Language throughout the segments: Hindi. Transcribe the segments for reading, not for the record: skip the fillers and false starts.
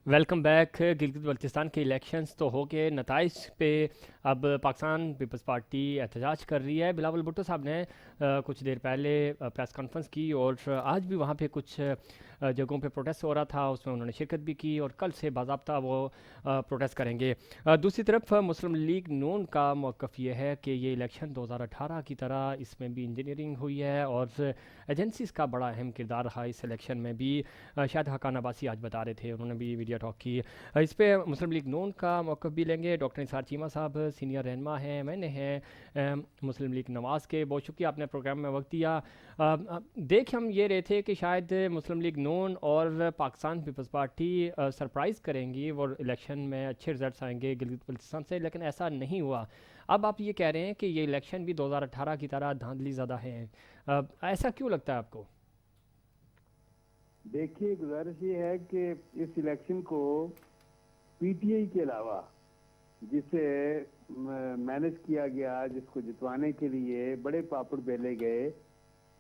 Welcome back. गिलगित बल्तिस्तान के इलेक्शंस तो हो गए, नताइज पे अब पाकिस्तान पीपल्स पार्टी एहतजाज कर रही है। बिलावल भुट्टो साहब ने कुछ देर पहले प्रेस कॉन्फ्रेंस की और आज भी वहाँ पे कुछ जगहों पे प्रोटेस्ट हो रहा था, उसमें उन्होंने शिरकत भी की और कल से बाज़ाब्ता वो प्रोटेस्ट करेंगे। दूसरी तरफ मुस्लिम लीग नून का मौक़िफ़ ये है कि ये इलेक्शन 2018 की तरह इसमें भी इंजीनियरिंग हुई है और एजेंसीज़ का बड़ा अहम किरदार रहा इस इलेक्शन में भी। शायद हकान अब्बासी आज बता रहे थे, उन्होंने भी मीडिया टॉक की। इस पे मुस्लिम लीग नून का मौक़िफ़ भी लेंगे। डॉक्टर निसार चीमा साहब सीनियर रहनुमा हैं, मैंने हैं मुस्लिम लीग नवाज़ के। बहुत शुक्रिया, आपने प्रोग्राम में वक्त दिया। देख हम ये रहे थे कि शायद मुस्लिम लीग नून और पाकिस्तान पीपल्स पार्टी सरप्राइज़ करेंगी और इलेक्शन में अच्छे रिजल्ट आएंगे गिलगित बल्तिस्तान से, लेकिन ऐसा नहीं हुआ। अब आप ये कह रहे हैं कि ये इलेक्शन भी 2018 की तरह धांधली ज़्यादा है। ऐसा क्यों लगता है आपको? देखिए, गुजारिश ये है कि इस इलेक्शन को पीटीआई के अलावा जिसे मैनेज किया गया, जिसको जितवाने के लिए बड़े पापड़ बेले गए,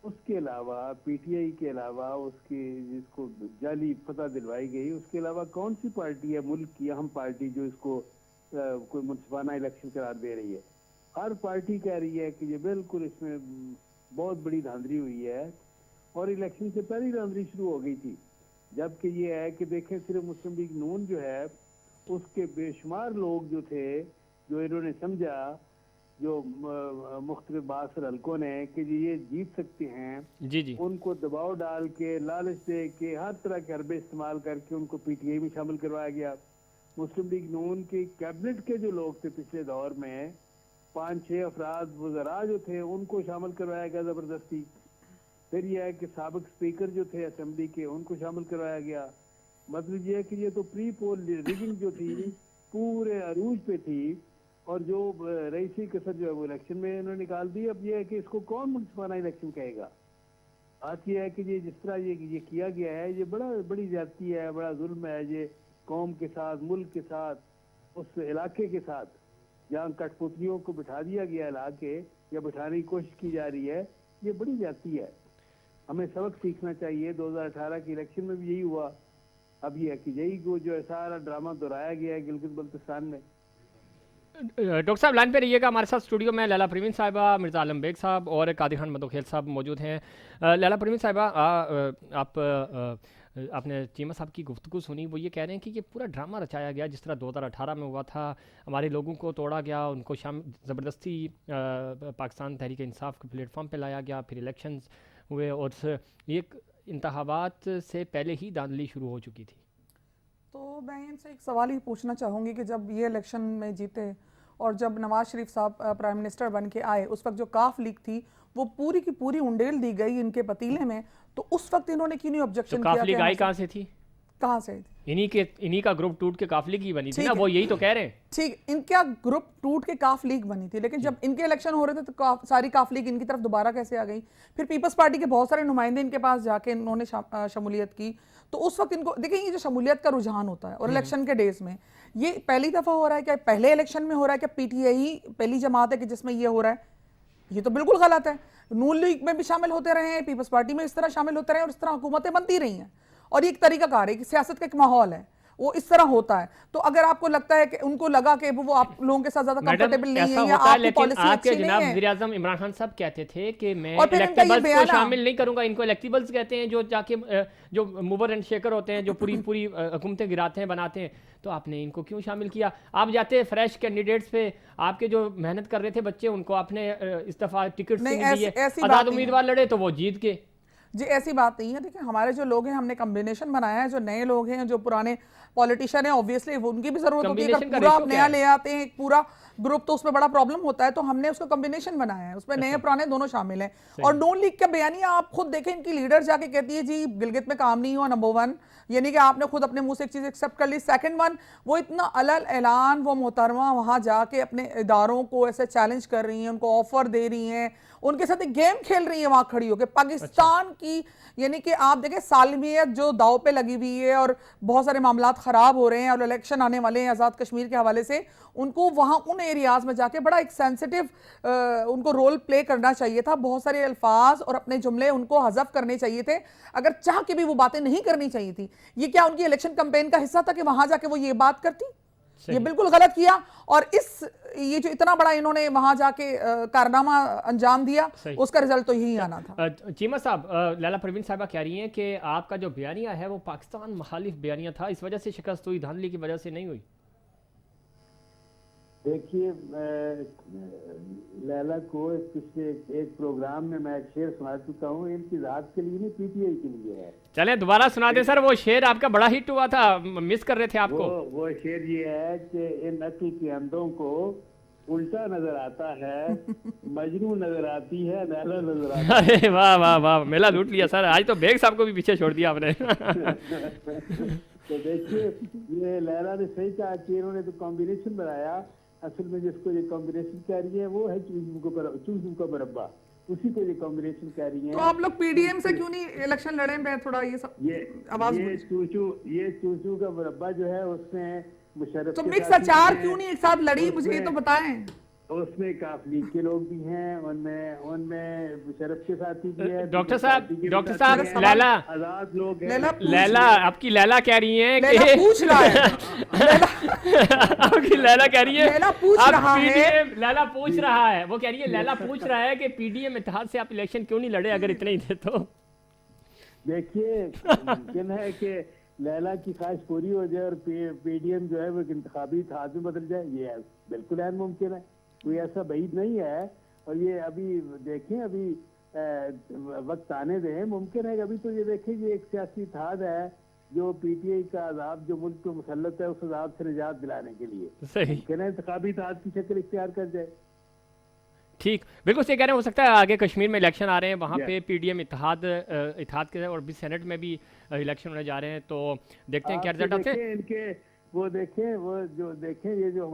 उसके अलावा पीटीआई के अलावा उसकी जिसको जाली फतह दिलवाई गई, उसके अलावा कौन सी पार्टी है मुल्क की अहम पार्टी जो इसको कोई मुनसिफाना इलेक्शन करार दे रही है? हर पार्टी कह रही है कि ये बिल्कुल इसमें बहुत बड़ी धांधली हुई है और इलेक्शन से पहले धांधली शुरू हो गई थी। जबकि ये है कि देखें, सिर्फ मुस्लिम लीग नून जो है उसके बेशुमार लोग जो थे, जो इन्होंने समझा, जो मुख्तलिफ बासर हल्कों ने कि ये जीत सकते हैं, जी जी। उनको दबाव डाल के, लालच दे के, हर तरह के हरबे इस्तेमाल करके उनको पीटीआई में शामिल करवाया गया। मुस्लिम लीग नून के कैबिनेट के जो लोग थे पिछले दौर में, 5-6 अफराद वज़रा जो थे, उनको शामिल करवाया गया ज़बरदस्ती। फिर यह है कि साबिक स्पीकर जो थे असेंबली के, उनको शामिल करवाया गया। मतलब ये है कि ये तो प्री पोल रिगिंग जो थी पूरे अरूज पे थी और जो रईसी कसर जो है वो इलेक्शन में इन्होंने निकाल दी। अब ये है कि इसको कौन मुनसिफाना इलेक्शन कहेगा? बात ये है कि ये जिस तरह ये किया गया है, ये बड़ी ज्यादती है, बड़ा जुल्म है ये कौम के साथ, मुल्क के साथ, उस इलाके के साथ जहाँ कठपुतलियों को बिठा दिया गया इलाके या बिठाने की कोशिश की जा रही है। ये बड़ी ज्यादती है, हमें सबक सीखना चाहिए। 2018 के इलेक्शन में भी यही हुआ। अब ये है कि यही को जो है सारा ड्रामा दोहराया गया है गिलगित बल्तिस्तान में। डॉक्टर साहब लाइन पे रहिएगा, हमारे साथ स्टूडियो में लैला परवीन साहिबा, मिर्ज़ा आलम बेग साहब और कादिर खान मदोखेल साहब मौजूद हैं। लैला परवीन साहिबा, आपने चीमा साहब की गुफ्तगू सुनी, वो ये कह रहे हैं कि ये पूरा ड्रामा रचाया गया जिस तरह 2018 में हुआ था। हमारे लोगों को तोड़ा गया, उनको ज़बरदस्ती पाकिस्तान तहरीक इंसाफ के प्लेटफॉर्म पे लाया गया, फिर इलेक्शंस हुए और ये इंतखाबात से पहले ही धांधली शुरू हो चुकी थी। तो मैं इनसे एक सवाल ही पूछना चाहूँगी कि जब ये इलेक्शन में जीते और जब नवाज शरीफ साहब प्राइम मिनिस्टर बन के आए, उस वक्त जो काफ लीग थी वो पूरी की पूरी उंडेल दी गई इनके पतीले में, तो उस वक्त इन्होंने क्यों नहीं ऑब्जेक्शन किया? काफ लीग आई कहाँ से थी? कहाँ से? इन्हीं का ग्रुप टूट के काफ लीग ही बनी थी ना, वो यही तो कह रहे हैं। ठीक, इनका ग्रुप टूट के काफ लीग बनी थी, लेकिन जब इनके इलेक्शन हो रहे थे तो सारी काफ लीग इनकी तरफ दोबारा कैसे आ गई? फिर पीपल्स पार्टी के बहुत सारे नुमाइंदे इनके पास जाके इन्होंने शमूलियत की। तो उस वक्त इनको देखिए, ये जो शमूलियत का रुझान होता है और इलेक्शन के डेज में, ये पहली दफा हो रहा है क्या? पहले इलेक्शन में हो रहा है क्या? पीटीआई पहली जमात है कि जिसमें ये हो रहा है? ये तो बिल्कुल गलत है। नून लीग में भी शामिल होते रहे हैं, पीपल्स पार्टी में इस तरह शामिल होते रहे और इस तरह हुकूमतें बनती रही हैं। और ये एक तरीकाकार है कि सियासत का एक माहौल है, वो इस तरह होता है। तो अगर आपको लगता है कि उनको लगा कि वो आप लोगों के साथ ज्यादा कंफर्टेबल नहीं है या आपकी पॉलिसी अच्छी नहीं है, वज़ीर-ए-आज़म इमरान खान साहब कहते थे कि मैं और फिर इनका ये इलेक्टेबल्स को बयान शामिल नहीं करूंगा। इनको इलेक्टेबल्स कहते हैं जो जाके जो मूवर एंड शेकर होते हैं, जो पूरी पूरी हुकूमतें गिराते हैं, बनाते हैं। तो आपने इनको क्यों शामिल किया? आप जाते फ्रेश कैंडिडेट्स पे, आपके जो मेहनत कर रहे थे बच्चे, उनको आपने इस दफा टिकट नहीं दिए, आजाद उम्मीदवार लड़े तो वो जीत के। जी ऐसी बात नहीं है। देखिए, हमारे जो लोग हैं, हमने कॉम्बिनेशन बनाया है। जो नए लोग हैं, जो पुराने पॉलिटिशियन है, ऑब्वियसली उनकी भी जरूरत होती है। अगर पूरा आप नया ले आते हैं एक पूरा ग्रुप, तो उसमें बड़ा प्रॉब्लम होता है। तो हमने उसको कॉम्बिनेशन बनाया है, उसमें नए पुराने दोनों शामिल हैं। और नून लीग का बयानिया आप खुद देखें, इनकी लीडर जाके कहती है जी गिलगित में काम नहीं हुआ, नंबर 1, यानी कि आपने खुद अपने मुंह से एक चीज एक्सेप्ट कर ली। सेकंड वन, वो इतना अलल ऐलान वो मोहतरमा वहां जाके अपने इदारों को ऐसे चैलेंज कर रही हैं, उनको ऑफर दे रही हैं उनके साथ एक गेम खेल रही है वहां खड़ी होकर पाकिस्तान की। यानी कि आप देखें सालमियत जो दाव पे लगी हुई है और बहुत सारे मामलात खराब हो रहे हैं और इलेक्शन आने वाले हैं आज़ाद कश्मीर के हवाले से, उनको वहां उन एरियाज में जाके बड़ा एक सेंसिटिव उनको रोल प्ले करना चाहिए था। बहुत सारे अल्फाज और अपने जुमले उनको हज़फ करने चाहिए थे, अगर चाह के भी वो बातें नहीं करनी चाहिए थी। ये क्या उनकी इलेक्शन कैंपेन का हिस्सा था कि वहां जाके वो ये बात करती? ये बिल्कुल गलत किया। और ये जो इतना बड़ा इन्होंने वहां जाके कारनामा अंजाम दिया, उसका रिजल्ट तो यही आना था। चीमा साहब, लैला परवीन साहिबा कह रही हैं कि आपका जो बयानिया है वो पाकिस्तान मुखालिफ बयानिया था, इस वजह से शिकस्त हुई, धांधली की वजह से नहीं हुई। देखिए, लैला को पिछले एक प्रोग्राम में मैं एक शेर सुना चुका हूँ, इनकी जात के लिए नहीं, पीटीआई के लिए है। चले दोबारा सुना दे सर, वो शेर आपका बड़ा हिट हुआ था, मिस कर रहे थे आपको। वो शेर ये है कि इन अक्ल के अंधों को उल्टा नजर आता है, मजनू नजर आती है, लैला नजर आती है। अरे वाह वाह वाह, मेला लूट लिया सर, आज तो बेग साहब को भी पीछे छोड़ दिया आपने। तो देखिए, ये लैला ने सही कहा कि इन्होंने तो कॉम्बिनेशन बनाया। असल में जिसको ये कॉम्बिनेशन कह रही है वो है चूजू का मुरब्बा, उसी को ये कॉम्बिनेशन कह रही है। तो आप लोग पीडीएम से क्यों नहीं इलेक्शन लड़े? मैं थोड़ा ये सब आवाज ये चूचू का मुरब्बा जो है उसमें मुशर्रफ तो मिक्स अचार क्यों नहीं एक साथ लड़ी, मुझे ये तो बताएं। उसमें काफ लीग के लोग भी हैं, उनमें मुशर्रफ के साथी भी है। डॉक्टर साहब लैला आजाद लोग हैं। लैला आपकी लैला कह रही है लैला कि पूछ रहा है आपकी लैला कह रही है लैला पूछ रहा है लैला पूछ रहा है, वो कह रही है लैला पूछ रहा है कि पीडीएम इत्तेहाद से आप इलेक्शन क्यों नहीं लड़े अगर इतने ही थे तो। देखिए, मुमकिन है कि लैला की ख्वाहिश पूरी हो जाए और पीडीएम जो है वो इंतखाबी इत्तेहाद में बदल जाए, ये बिल्कुल ऐन मुमकिन है, कोई ऐसा बईद नहीं है। और ये अभी देखें, अभी वक्त आने दें, मुमकिन है कि अभी तो ये देखें कि एक सियासी इत्तेहाद है जो पीटीआई का अजाब जो मुल्क को मुसल्लत है उस अजाब से निजात दिलाने के लिए सही मुमकिन है इंतखाबी इत्तेहाद की शक्ल इख्तियार कर जाए। ठीक, बिल्कुल सही कह रहे हैं। हो सकता है आगे कश्मीर में इलेक्शन आ रहे हैं, वहाँ पे पीडीएम इत्तेहाद के और भी सेनेट में भी इलेक्शन होने जा रहे हैं, तो देखते हैं क्या रिजल्ट आते हैं इनके। वो देखें ये जो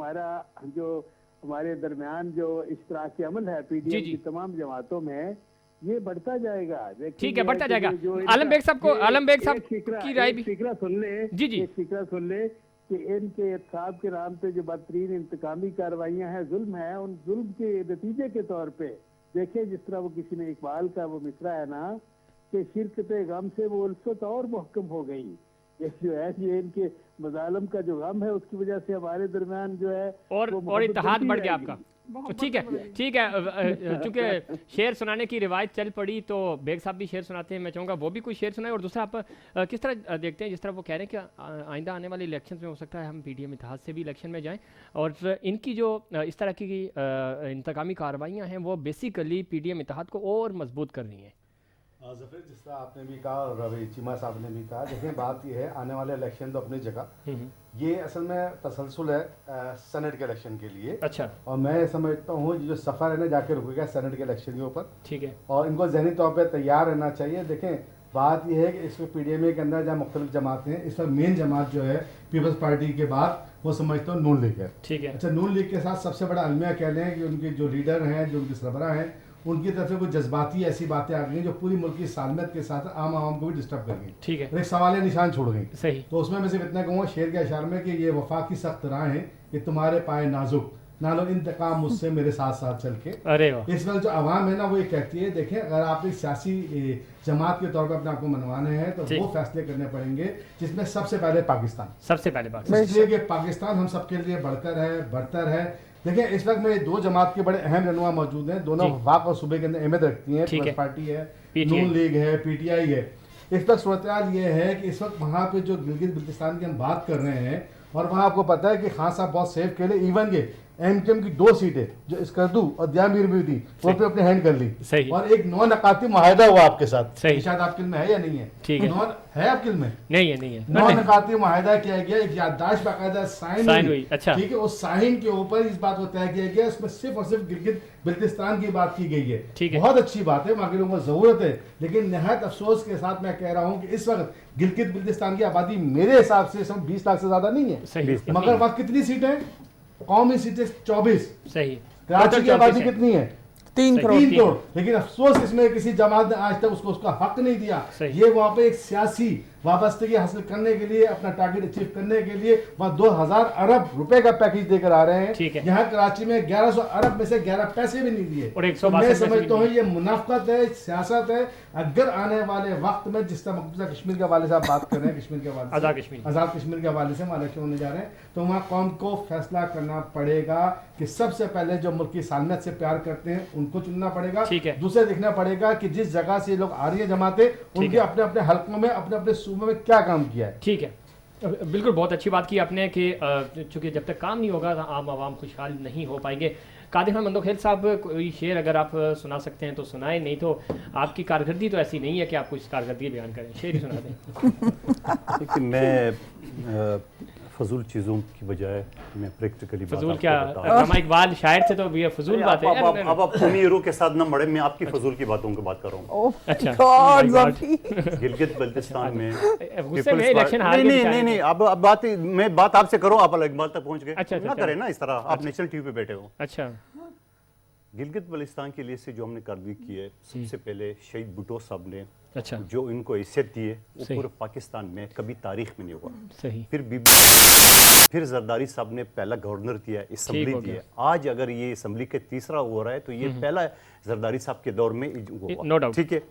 हमारे दरमियान जो इश्तराकी अमल है पीडीएम की तमाम जमातों में, ये बढ़ता जाएगा। ठीक है, बढ़ता जाएगा। आलम बेग साहब की राय भी फिक्रा सुन ले जी फिक्रा सुन ले कि इनके इत्तेहाद के नाम पे जो बदतरीन इंतकामी कार्रवाइयाँ हैं, जुल्म है, उन जुल्म के नतीजे के तौर पे देखे, जिस तरह वो किसी ने इकबाल का वो मिसरा है ना कि शिरकते गम से वो उल्फत और मुहकम हो गई। ये जो है ये इनके मजालम का जो गम है उसकी वजह से हमारे दरमियान जो है और इत्तेहाद बढ़ गया आपका। ठीक है, चूंकि शेर सुनाने की रिवायत चल पड़ी तो बेग साहब भी शेर सुनाते हैं, मैं चाहूँगा वो भी कोई शेर सुनाए। और दूसरा, आप किस तरह देखते हैं, जिस तरह वो कह रहे हैं कि आइंदा आने वाले इलेक्शन में हो सकता है हम पीडीएम इत्तेहाद से भी इलेक्शन में जाएं, और इनकी जो इस तरह की इंतकामी कार्रवाइयाँ हैं वो बेसिकली पीडीएम इत्तेहाद को और मजबूत कर रही हैं। ज़फ़र, जिस तरह आपने भी कहा और रवि चीमा साहब ने भी कहा, देखिए बात ये है, आने वाले इलेक्शन तो अपनी जगह, ये असल में तसलसल है सेनेट के इलेक्शन के लिए। अच्छा, और मैं समझता हूँ जो सफ़र है ना जाके रुकेगा सेनेट के इलेक्शन के ऊपर। ठीक है, और इनको ज़हनी तौर पर तैयार रहना चाहिए। देखें बात यह है कि इसमें पीडीएम के अंदर जहाँ मुख्तलिफ जमातें हैं, इस वक्त मेन जमात जो है पीपल्स पार्टी के बाद वो समझता हूँ नून लीग है। ठीक है, अच्छा, नून लीग के साथ सबसे बड़ा अलमिया कह लें कि उनके जो लीडर हैं, जो उनके सरबराह हैं, उनकी तरफ से कुछ जज्बाती ऐसी बातें आ गई जो पूरी मुल्क की सालमियत के साथ आम आवाम को भी डिस्टर्ब कर गई। ठीक है, एक सवाल निशान छोड़ गई। सही। तो उसमें मैं सिर्फ इतना कहूँगा शेर के अशार में कि ये वफा की सख्त राह है कि तुम्हारे पाए नाजुक, ना लो इंतकाम मुझसे मेरे साथ साथ चल के। अरे वाह, इस वक्त जो आवाम है ना वो ये कहती है, देखें अगर आप एक सियासी जमात के तौर पर अपने आप को मनवाने हैं तो वो फैसले करने पड़ेंगे जिसमें सबसे पहले पाकिस्तान, इसलिए कि पाकिस्तान हम सबके लिए बढ़कर है, बरतर है। देखिए इस वक्त में दो जमात के बड़े अहम रहनुमा मौजूद हैं, दोनों वफाक और सूबे के अंदर अहमियत रखती हैं। पीपल्स पार्टी है, नून लीग है, पीटीआई है। इस वक्त सूरत ये है कि इस वक्त वहाँ पे जो गिलगित बल्तिस्तान की हम बात कर रहे हैं, और वहाँ आपको पता है कि खान साहब बहुत सेफ खेले, इवन के एमकेएम की 2 सीटें जो स्कर्दू और दियामीर भी थी वो पे अपने हैंड कर ली। सही। और एक नौ नकाती मुआहदा हुआ आपके साथ, सही। शायद आपके में है या नहीं है? ठीक है, है आपके में? नहीं है। नौ नकाती मुआहदा किया गया, एक याददाश्त बाकायदा साइन हुई। अच्छा, ठीक है, उस साइन के ऊपर इस बात को तय किया गया, उसमें सिर्फ और सिर्फ गिलगित बल्तिस्तान की बात की गई है। ठीक है, बहुत अच्छी बात है, बाकी लोगों को जरूरत है, लेकिन नहायत अफसोस के साथ मैं कह रहा हूँ कि इस वक्त गिलगित बल्तिस्तान की आबादी मेरे हिसाब से 20 लाख से ज्यादा नहीं है, मगर वहाँ कितनी सीटें? कौमी सीटें 24। सही। कराची की आबादी कितनी है? 3 करोड़। 3 करोड़। लेकिन अफसोस इसमें किसी जमात ने आज तक उसको उसका हक नहीं दिया। ये वहां पे एक सियासी वाबस्तगी हासिल करने के लिए, अपना टारगेट अचीव करने के लिए वहां 2000 अरब रुपए का पैकेज देकर आ रहे हैं। यहाँ कराची में 1100 अरब में से 11 पैसे भी नहीं दिए। तो मैं समझता हूँ ये मुनाफकत है, सियासत है। अगर आने वाले वक्त में जिस तरह मकबूजा कश्मीर के हवाले से आप बात कर रहे हैं, कश्मीर के हवाले से, आजाद कश्मीर के हवाले से वहाँ इलेक्शन होने जा रहे हैं, तो वहाँ कौम को फैसला करना पड़ेगा कि सबसे पहले जो मुल्क की सालमियत से प्यार करते हैं उनको चुनना पड़ेगा। दूसरे देखना पड़ेगा कि जिस जगह से ये लोग आ रही है जमाते, उनके अपने अपने हलकों में, अपने अपने सूबों में क्या काम किया है। ठीक है, बिल्कुल बहुत अच्छी बात की आपने कि चूंकि जब तक काम नहीं होगा तो आम आवाम खुशहाल नहीं हो पाएंगे। कादिर खान मंदोखेल साहब, कोई शेर अगर आप सुना सकते हैं तो सुनाए, नहीं तो आपकी कारकर्दगी तो ऐसी नहीं है कि आप कुछ कारकर्दगी बयान करें, शेर ही सुना दें। देखिए, मैं फजूल चीज़ों की बजाय मैं प्रैक्टिकली फजूल क्या, अल्लामा इकबाल शायर थे तो ये फजूल बात है। अब आप अमीरों के साथ न मरे, मैं आपकी फजूल की बातों की बात कर रहा हूँ। अच्छा, गिलगित बल्तिस्तान में इलेक्शन हार गए। नहीं, अब मैं बात आपसे करूँ, आप इकबाल तक पहुँच गए। अच्छा, ना करें ना इस तरह, आप नेशनल टीवी पे बैठे हो। अच्छा, गिलगित बल्तिस्तान के लिए से जो हमने कार्रवाई की है, सबसे पहले शहीद भुट्टो साहब ने अच्छा जो इनको हैसियत दी है वो पूरे पाकिस्तान में कभी तारीख में नहीं हुआ। सही। फिर जरदारी साहब ने पहला गवर्नर दिया, असम्बली दी है। आज अगर ये असम्बली के तीसरा हो रहा है तो ये पहला जरदारी साहब के दौर में हुआ। ठीक है,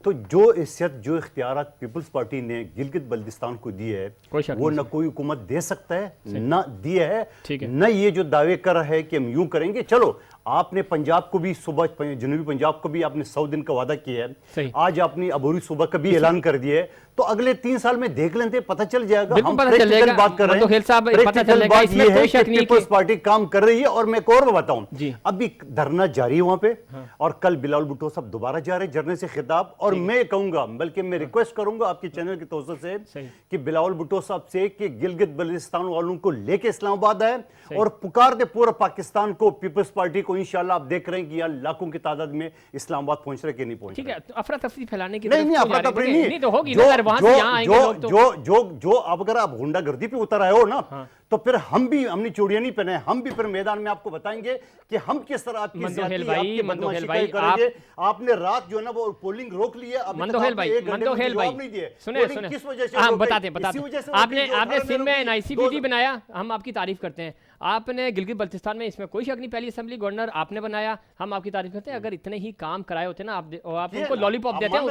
तो जो हैसियत, जो इख्तियारात पीपल्स पार्टी ने गिलगित बल्तिस्तान को दी है, वो न कोई हुकूमत दे सकता है, न दिया है, न ये जो दावे कर रहा है कि हम यूं करेंगे। चलो, आपने पंजाब को भी सुबह, जनूबी पंजाब को भी आपने 100 दिन का वादा किया है, आज आपने अबूरी सूबा का भी ऐलान कर दिया है, तो अगले 3 साल में देख लेते, पता चल जाएगा। हम प्रैक्टिकल बात कर रहे हैं, प्रैक्टिकल बात ये है कि पीपल्स पार्टी काम कर रही है। और मैं एक और बताऊं, अभी धरना जारी है वहां पे, और कल बिलावल भुट्टो साहब दोबारा जा रहे हैं जर्नल से खिताब। और मैं कहूंगा, बल्कि मैं रिक्वेस्ट करूंगा आपके चैनल के तौर से कि बिलावल भुट्टो साहब से कि गिलगित बल्तिस्तान वालों को लेके इस्लामाबाद आए और पुकार दे पूरा पाकिस्तान को, पीपल्स पार्टी को। इंशाल्लाह आप देख रहे हैं कि यहाँ लाखों की तादाद में इस्लामाबाद पहुंच रहे कि नहीं पहुंच रहे। ठीक है, तो अफरा तफरी फैलाने की नहीं, अफरा तफरी नहीं तो होगी ना, वहां से यहाँ आएंगे लोग तो जो अब अगर आप गुंडागर्दी पे उतर आए हो ना, तो फिर हमने चूड़ियां नहीं पहने, हम भी फिर मैदान में आपको बताएंगे कि हम किस तरह आपकी मंदोखेल भाई करेंगे। आपने रात जो है ना वो पोलिंग रोक ली है। मंदोखेल भाई सुने किस वजह से बताते आपने सिंध में NICBD बनाया, हम आपकी तारीफ करते हैं। आपने गिलगित बल्तिस्तान में, इसमें कोई शक नहीं, पहली असेंबली गवर्नर आपने बनाया, हम आपकी तारीफ करते हैं। अगर इतने ही काम कराए होते ना, आप उनको लॉलीपॉप देते हैं,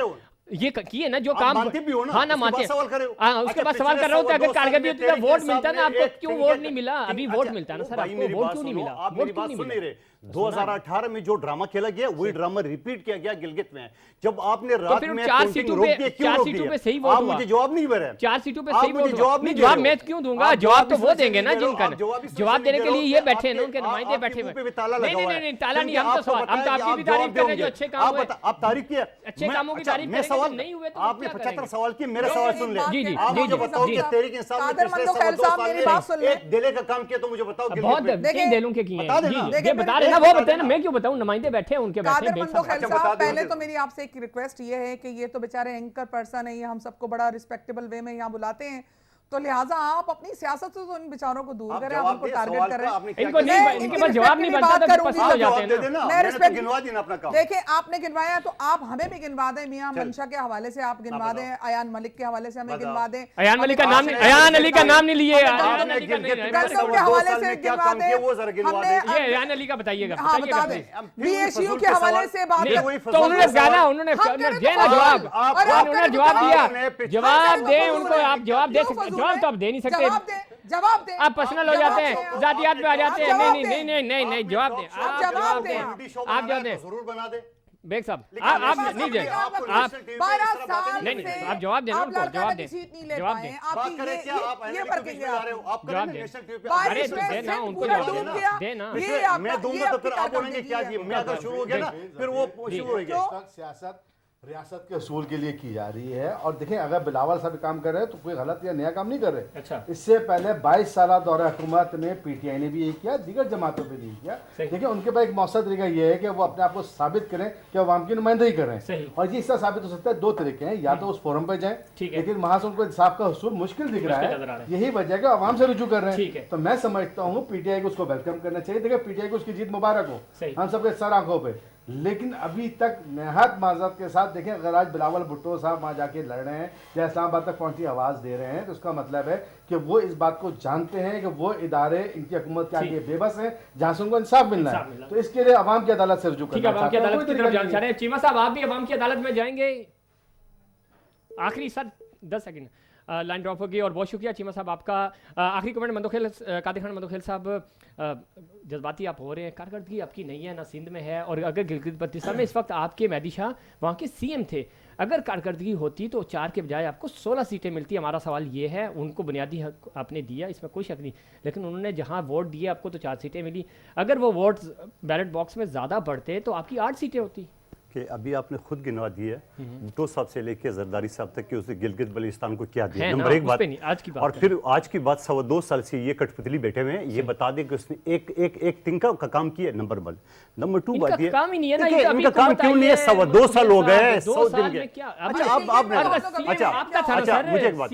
ये किए ना जो काम। हाँ ना, मानते हैं, उसके बाद सवाल कर रहे होते। अगर कारकर्दगी होती तो वोट मिलता ना आपको, क्यों वोट नहीं मिला? अभी वोट मिलता है ना सर, आपको वोट क्यों नहीं मिला? वोट क्यों नहीं मिला? 2018 में जो ड्रामा खेला गया वही ड्रामा रिपीट किया गया गिलगित में। जब आपने रात में 4 सीटों पे सही वोट हुआ। मुझे जवाब नहीं दे रहे। 4 सीटों पे सही वोट नहीं, जवाब मैं क्यों दूंगा? जवाब तो वो देंगे ना जिनका जवाब देने के लिए ये बैठे हैं ना, उनके नुमाइंदे बैठे हुए। नहीं, ताला नहीं, हम तो आपकी भी तारीफ कर रहे हैं जो अच्छे काम हुए। आप तारीफ किया, अच्छे कामों की तारीफ करेंगे, सवाल नहीं हुए तो आपने 75 सवाल किए, मेरा सवाल सुन ले। जी, आप मुझे बताओ कि तहरीक इंसाफ ने पिछले 2 साल में एक दिले का काम किया तो मुझे बताओ। बहुत दिलों के किए हैं, ये बता रहे ना, वो बताए ना, मैं क्यों बताऊं? नुमाइंदे बैठे हैं, उनके बैठे हैं। पहले तो मेरी आपसे एक रिक्वेस्ट ये है कि ये तो बेचारे एंकर पर्सन है, ये हम सबको बड़ा रिस्पेक्टेबल वे में यहाँ बुलाते हैं, तो लिहाजा आप अपनी सियासत से तो इन बेचारों को दूर करें, आप उनको टारगेट कर रहे हैं। इनको नहीं, इनके पास जवाब नहीं बनता तो पसंद हो जाते हैं ना। मैं रिस्पेक्ट गिनवा देना अपना काम। देखिए, आपने गिनवाया तो आप हमें भी गिनवा दें, मियां मंशा के हवाले से आप गिनवा दें, अयान मलिक के हवाले से हमें गिनवा दें। अयान मलिक का नाम, अयान अली का नाम नहीं लिए, गंदम के हवाले से गिनवा दें। ये अयान अली का बताइएगा, हाँ बता दें। BSU के हवाले से बात, तो उन्होंने गाना, उन्होंने जवाब, उन्होंने जवाब दिया, जवाब दे उनको, आप जवाब दे सकते, जवाब तो आप दे नहीं सकते। जवाब दे, आप पर्सनल हो जाते हैं, जातियात पे आ जाते हैं। नहीं, जवाब दे, आप जवाब दे जरूर बना दे बेग साहब, आप नहीं दे, आप नहीं, आप जवाब देना उनको, जवाब दे, जवाब दे, ये वर्किंग है, जवाब दे, अरे तो देना उनको, जवाब देना। मैं दूंगा तो फिर आप बोलेंगे क्या जी, मैं अगर शुरू हो गया ना फिर वो शुरू हो गया। सियासत रियासत के असूल के लिए की जा रही है। और देखें, अगर बिलावल साहब काम कर रहे हैं तो कोई गलत या नया काम नहीं कर रहे। अच्छा, इससे पहले 22 साल दौरे हुकूमत में PTI ने भी ये किया, दीगर जमातों पे नहीं किया। देखिए, उनके पास एक मौसम तरीका ये है कि वो अपने आप को साबित करें कि अवाम की नुमाइंदगी कर रहे हैं। और ये इससे साबित हो सकता है 2 तरीके हैं, या तो उस फोरम पर जाएं, लेकिन वहां से उनको इंसाफ का हसूल मुश्किल दिख रहा है, यही वजह है कि अवाम से रुजू कर रहे हैं। तो मैं समझता हूँ PTI को उसको वेलकम करना चाहिए। देखिए, PTI को उसकी जीत मुबारक हो, हम सबके सर आंखों पे। लेकिन अभी तक नहायत माजरत के साथ देखें, अगर आज बिलावल भुट्टो साहब वहाँ जाके लड़ रहे हैं या इस्लामाबाद तक पहुंची आवाज़ दे रहे हैं, तो उसका मतलब है कि वो इस बात को जानते हैं कि वो इदारे इनकी हुकूमत के आगे बेबस हैं, जहाँ से उनको इंसाफ मिलना है। तो इसके लिए अवाम की अदालत से रुजू करना अवाम की अदालत की तरफ जाना चाह रहे हैं। चीमा साहब, आप भी अवाम की अदालत में जाएंगे? आखिरी सर 10 सेकंड लाइन ड्रॉप होगी। और बहुत शुक्रिया चीमा साहब आपका। आखिरी कमेंट मंदोखेल, कादिर खान मंदोखेल साहब, जज्बाती आप हो रहे हैं, कारकर्दगी आपकी नहीं है, ना सिंध में है, और अगर गिलगित बल्तिस्तान में इस वक्त आपके मेहदी शाह वहाँ के सीएम थे, अगर कारकर्दगी होती तो 4 के बजाय आपको 16 सीटें मिलती। हमारा सवाल ये है, उनको बुनियादी हक आपने दिया, इसमें कोई शक नहीं, लेकिन उन्होंने जहाँ वोट दिए आपको तो 4 सीटें मिली। अगर वो वोट बैलेट बॉक्स में ज़्यादा बढ़ते तो आपकी 8 सीटें होती। कि अभी आपने खुद गिनवा दी है भुट्टो साहब से लेके जरदारी साहब तक कि उसने गिलगित बल्तिस्तान को क्या दिया। नंबर 1 बात, आज की बात, और फिर आज की बात 2.25 साल से ये कठपुतली बैठे हुए हैं, ये बता दें कि उसने एक तिनका का काम किया। नंबर 1। नंबर 2 बात ये काम ही नहीं है ना, इनका काम क्यों नहीं है? 2.25 साल हो गए, 100 दिन के। अच्छा मुझे एक बात,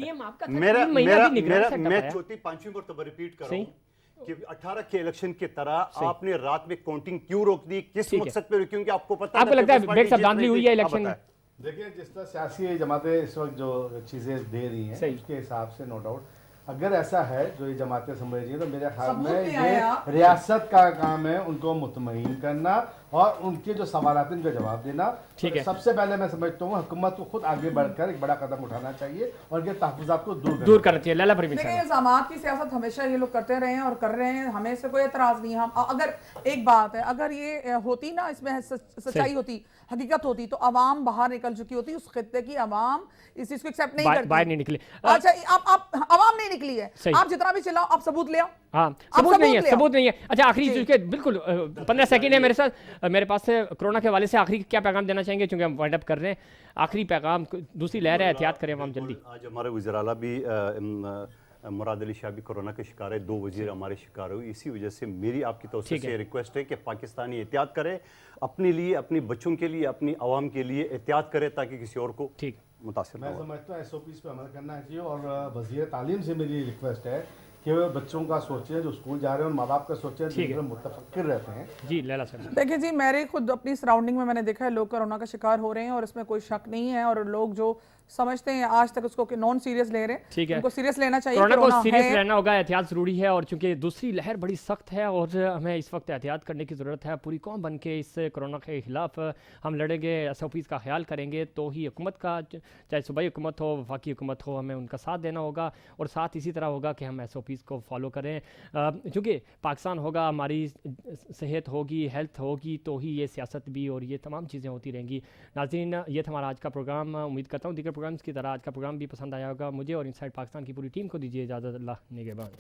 मैं चौथी 5वीं मरतबा रिपीट कर रहा हूँ कि 18 के इलेक्शन की तरह आपने रात में काउंटिंग क्यों रोक दी, किस मकसद पे? क्योंकि आपको पता आपको लगता है बेग साहब धांधली हुई है इलेक्शन में? देखिए, जिस तरह सियासी जमातें इस वक्त जो चीजें दे रही हैं उसके हिसाब से नो डाउट अगर ऐसा है जो ये जमातें समझ रही हैं, तो मेरे ख्याल में ये रियासत का काम है उनको मुतमईन करना और उनके जो सवालात हैं उनका जवाब देना। ठीक है, सबसे पहले मैं समझता हूँ हुकूमत को खुद आगे बढ़कर एक बड़ा कदम उठाना चाहिए और उनके तहफ़्फ़ुज़ात को दूर करना चाहिए। लैला परवीन साहब, देखिए, जमात की सियासत हमेशा ये लोग करते रहे हैं और कर रहे हैं, हमें से कोई एतराज़ नहीं है। हम अगर एक बात है, अगर ये होती ना, इसमें सच्चाई होती, हकीकत होती, तो अवाम बाहर निकल चुकी होती। उस खित्ते की अवाम इस चीज को एक्सेप्ट नहीं करती, बाहर नहीं निकली। अच्छा, आप अवाम नहीं निकली है, आप जितना भी चिल्लाओ, आप सबूत ले आओ। हाँ, सबूत नहीं है। अच्छा, आखिरी बिल्कुल 15 सेकंड है मेरे साथ, मेरे पास से कोरोना के हवाले से आखिरी क्या पैगाम देना चाहेंगे, क्योंकि हम वाइंड अप कर रहे हैं। आखिरी पैगाम, दूसरी लहर है, एहतियात करें हम जल्दी। आज हमारे वज़ीर-ए-आला भी मुराद अली शाह भी कोरोना के शिकार है, 2 वज़ीर हमारे शिकार हुए। इसी वजह से मेरी आपकी तरफ से रिक्वेस्ट है कि पाकिस्तानी एहतियात करे, अपने लिए, अपने बच्चों के लिए, अपनी आवाम के लिए एहतियात करे, ताकि किसी और को मुतासिर मैं समझता हूँ SOPs पे अमल करना चाहिए। और वज़ीर तालीम से मेरी रिक्वेस्ट है कि वो बच्चों का सोचें जो स्कूल जा रहे हैं, और माँ बाप का सोचें जो मुतफक्किर रहते हैं। जी लैला साहब, देखिए जी, मेरे खुद अपनी सराउंडिंग में मैंने देखा है लोग कोरोना का शिकार हो रहे हैं और इसमें कोई शक नहीं है। और लोग जो समझते हैं आज तक उसको नॉन सीरियस ले रहे हैं, ठीक है, उनको सीरियस लेना चाहिए। कोरोना को सीरियस लेना होगा, एहतियात जरूरी है। और चूंकि दूसरी लहर बड़ी सख्त है और हमें इस वक्त एहतियात करने की ज़रूरत है। पूरी कौम बन के इस कोरोना के खिलाफ हम लड़ेंगे, SOPs का ख्याल करेंगे, तो ही हुकूमत का, चाहे सूबाई हुकूमत हो, वफाकी हुकूमत हो, हमें उनका साथ देना होगा। और साथ इसी तरह होगा कि हम SOPs को फॉलो करें, क्योंकि पाकिस्तान होगा, हमारी सेहत होगी, हेल्थ होगी, तो ही ये सियासत भी और ये तमाम चीज़ें होती रहेंगी। नाज़रीन, ये था हमारा आज का प्रोग्राम। उम्मीद करता हूँ दीगर प्रोग्राम्स की तरह आज का प्रोग्राम भी पसंद आया होगा। मुझे और इनसाइड पाकिस्तान की पूरी टीम को दीजिए इजाज़त। अल्लाह निगहबान।